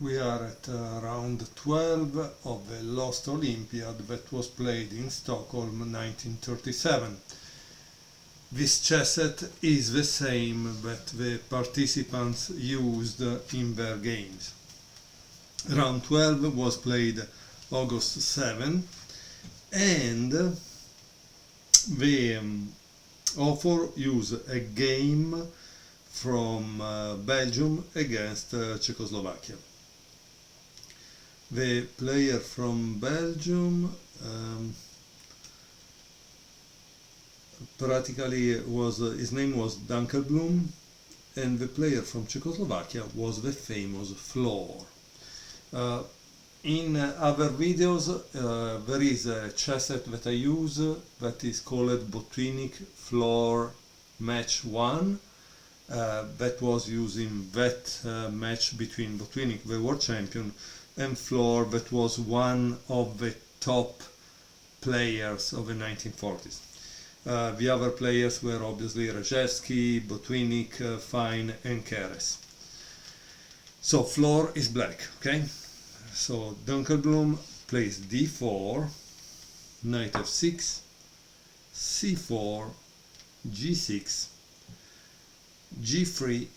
We are at round 12 of the Lost Olympiad that was played in Stockholm 1937. This chess set is the same that the participants used in their games. Round 12 was played August 7, and the author used a game from Belgium against Czechoslovakia. The player from Belgium practically was, his name was Dunkelblum, and the player from Czechoslovakia was the famous Floor. In other videos there is a chess set that I use that is called Botvinnik Floor Match 1. That was using that match between Botvinnik, the world champion, and Floor, that was one of the top players of the 1940s. The other players were obviously Rejewski, Botvinnik, Fine and Keres. So Floor is black, okay? So Dunkelblum plays d4, knight f6, c4, g6, g3,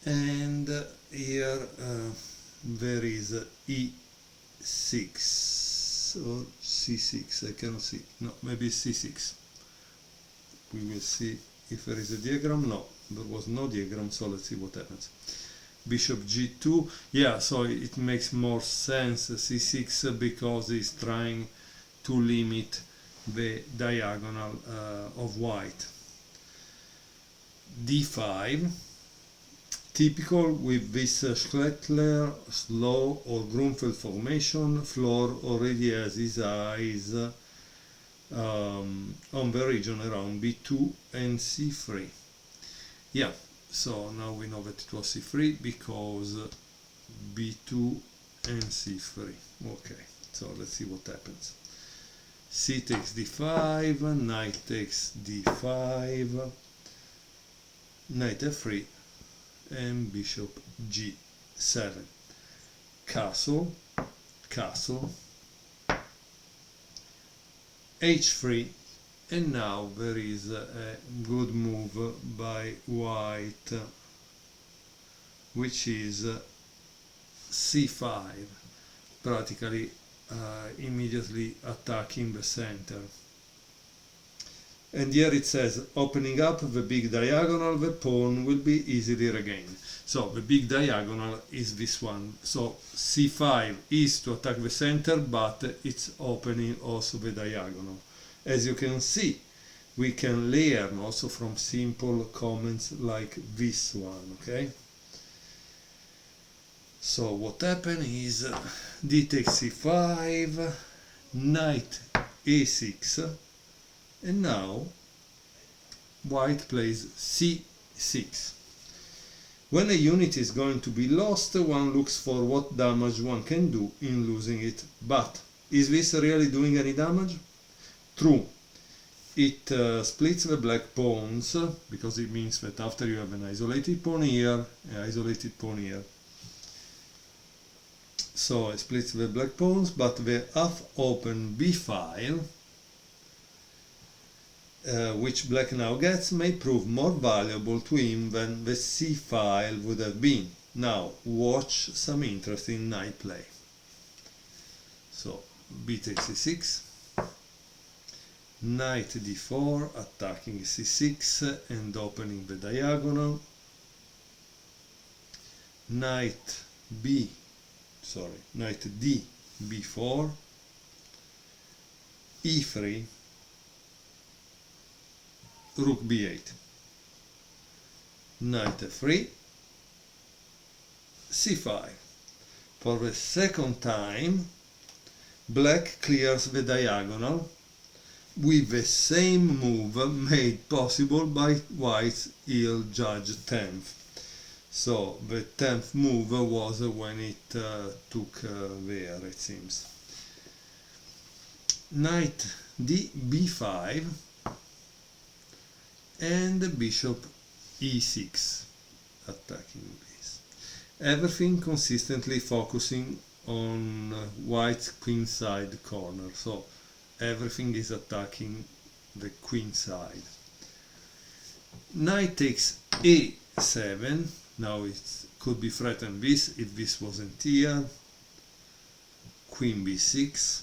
and here there is e6 or c6, I cannot see, no, maybe c6. We will see if there is a diagram. No, there was no diagram, so let's see what happens. Bishop g2, yeah, so it makes more sense c6 because he's trying to limit the diagonal of white. d5, typical with this Schlettler, Slow or Grunfeld formation. Floor already has his eyes on the region around b2 and c3. Yeah, so now we know that it was c3 because b2 and c3. Okay, so let's see what happens. C takes d5, knight takes d5, knight f3, and bishop g7. Castle, castle, h3, and now there is a good move by white, which is c5, practically immediately attacking the center. And here it says, opening up the big diagonal, the pawn will be easily regained. So the big diagonal is this one. So c5 is to attack the center, but it's opening also the diagonal. As you can see, we can learn also from simple comments like this one, okay? So what happened is d takes c5, knight a6, and now white plays c6. When a unit is going to be lost, one looks for what damage one can do in losing it. But is this really doing any damage? True. It splits the black pawns, because it means that after you have an isolated pawn here, an isolated pawn here. So it splits the black pawns, but the half-open b file, which black now gets, may prove more valuable to him than the c file would have been. Now watch some interesting knight play. So b takes c6, knight d4, attacking c6 and opening the diagonal, knight d b4, e3, rook b8, knight f3, c5. For the second time, black clears the diagonal with the same move made possible by white's ill-judged 10th. So the 10th move was when it took there, it seems. Knight d b5 and bishop e6, attacking this. everything consistently focusing on white's queen side corner, so everything is attacking the queen side. Knight takes a7, now it could be threatened this if this wasn't here. Queen b6,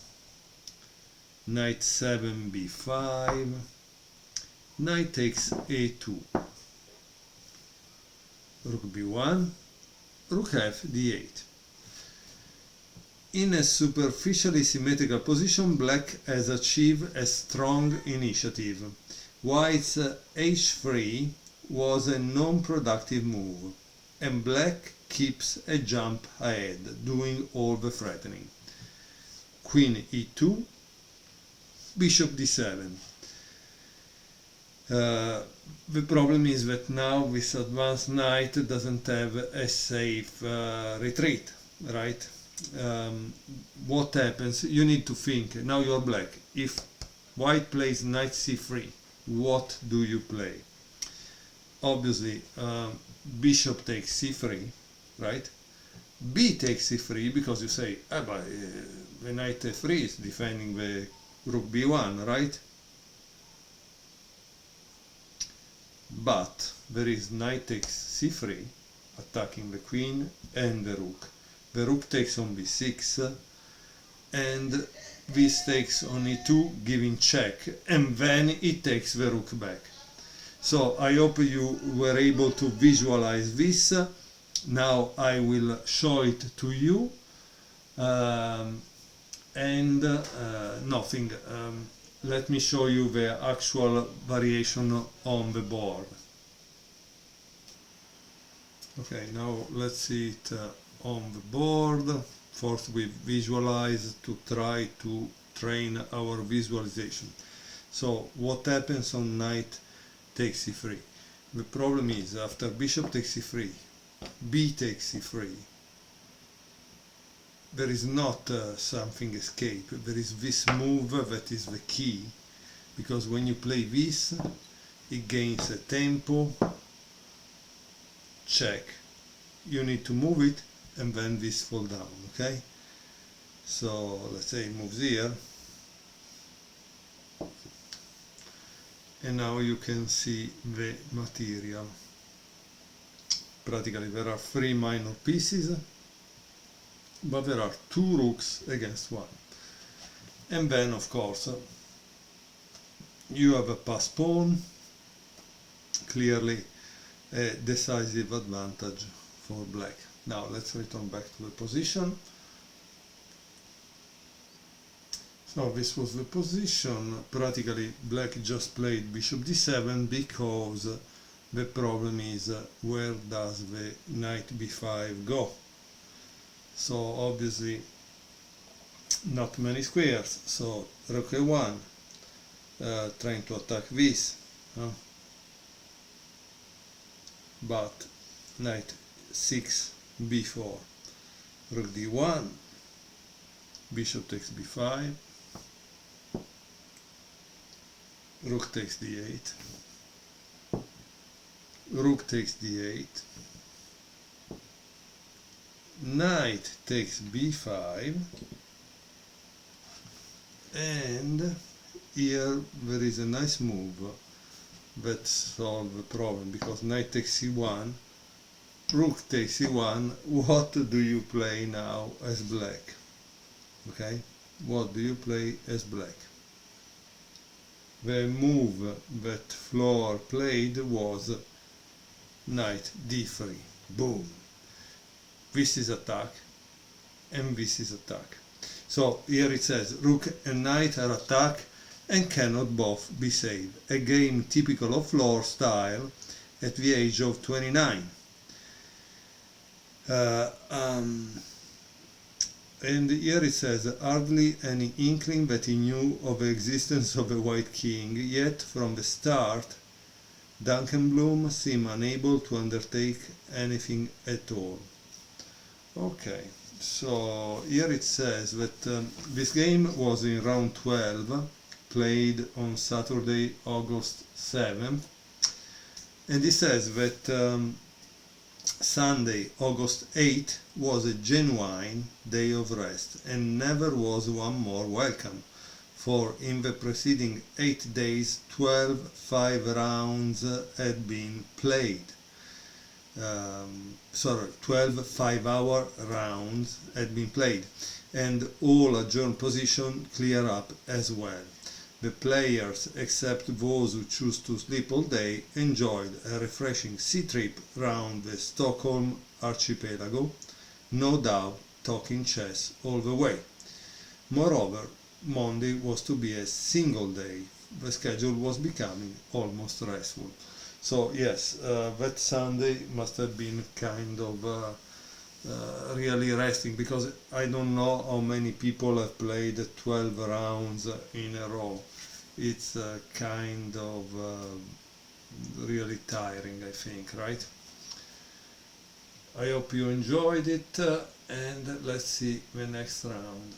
knight 7 b5, knight takes a2, rook b1, rook f d8. In a superficially symmetrical position, black has achieved a strong initiative. White's h3 was a non-productive move, and black keeps a jump ahead, doing all the threatening. Queen e2, bishop d7. The problem is that now this advanced knight doesn't have a safe retreat, right? What happens? You need to think. Now you're black. If white plays knight c3, what do you play? Obviously, bishop takes c3, right? B takes c3 because you say, but the knight f3 is defending the rook b1, right? But there is knight takes c3 attacking the queen and the rook. The rook takes on b6 and this takes on e2 giving check, and then it takes the rook back. So I hope you were able to visualize this. Now I will show it to you and nothing. Let me show you the actual variation on the board. Okay, now let's see it on the board. First we visualize to try to train our visualization. So what happens on knight takes c3? The problem is after bishop takes c3, b takes c3, there is not something escape, there is this move that is the key, because when you play this it gains a tempo, check, you need to move it and then this fall down, okay? So let's say it moves here, and now you can see the material. Practically there are 3 minor pieces, but there are 2 rooks against 1. And then of course you have a pass pawn, clearly a decisive advantage for black. Now let's return back to the position. So this was the position. Practically black just played bishop d7 because the problem is where does the knight b5 go? So obviously not many squares, so rook a1 trying to attack this, but knight 6 b4, rook d1, bishop takes b5, rook takes d8, rook takes d8, knight takes b5, and here there is a nice move that solves the problem, because knight takes c1, rook takes c1. What do you play now as black? Okay, what do you play as black? The move that Floor played was knight d3, boom. This is attack and this is attack. So here it says rook and knight are attack and cannot both be saved. A game typical of Floor style at the age of 29. And here it says hardly any inkling that he knew of the existence of a white king, yet from the start Duncan seemed unable to undertake anything at all. Okay, so here it says that this game was in round 12, played on Saturday, August 7th, and it says that Sunday, August 8, was a genuine day of rest, and never was one more welcome, for in the preceding 8 days 12 5 rounds had been played. 12 5-hour rounds had been played, and all adjourned position clear up as well. The players, except those who choose to sleep all day, enjoyed a refreshing sea trip round the Stockholm archipelago, no doubt talking chess all the way. Moreover, Monday was to be a single day. The schedule was becoming almost restful. So yes, that Sunday must have been kind of really resting, because I don't know how many people have played 12 rounds in a row. It's kind of really tiring, I think, right? I hope you enjoyed it, and let's see the next round.